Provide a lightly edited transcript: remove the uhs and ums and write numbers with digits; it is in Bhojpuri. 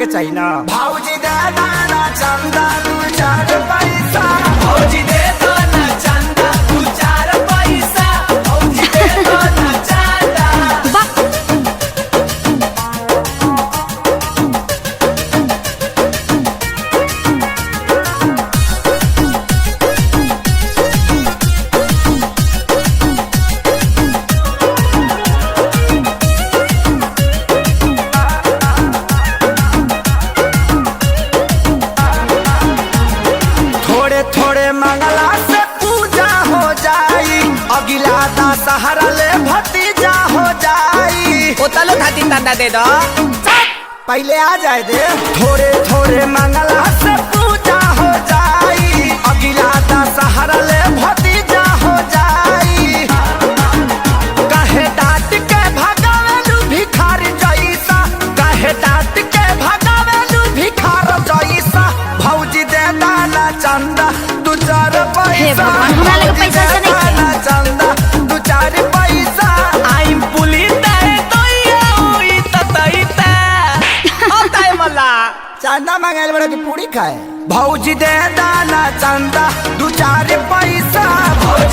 के चाहिए ना। भौजी दे दाना चंदा दू चार पैसा, भौजी दे दाना चंदा दू चार पैसा, भौजी दे दाना चंदा। थोड़े थोड़े मंगला से पूजा हो जाई, अगिला दशहरा ले भतीजा हो जाई। ओ तलो थाती तंदा दे दो, पहले आ जाए दे। थोड़े थोड़े मंगला से पूजा हो जाई, अगिला दशहरा ले भतीजा हो जाई। कहे डांट के भगावेलू भिखार जैसा, कहे डांट के भगावेलू भिखार जैसा। भौजी दे दाना चंदा दू चार पैसा, भगवान, हमरा लगे पैसा ऐसा नहीं है। दाना चंदा दू चार पैसा। आई पुली तारे तो ये हुई ततईता होता है मल्ला। चंदा मांगे बड़ा की पूरी खाए। भौजी दे दाना चंदा दू चार पैसा, भौजी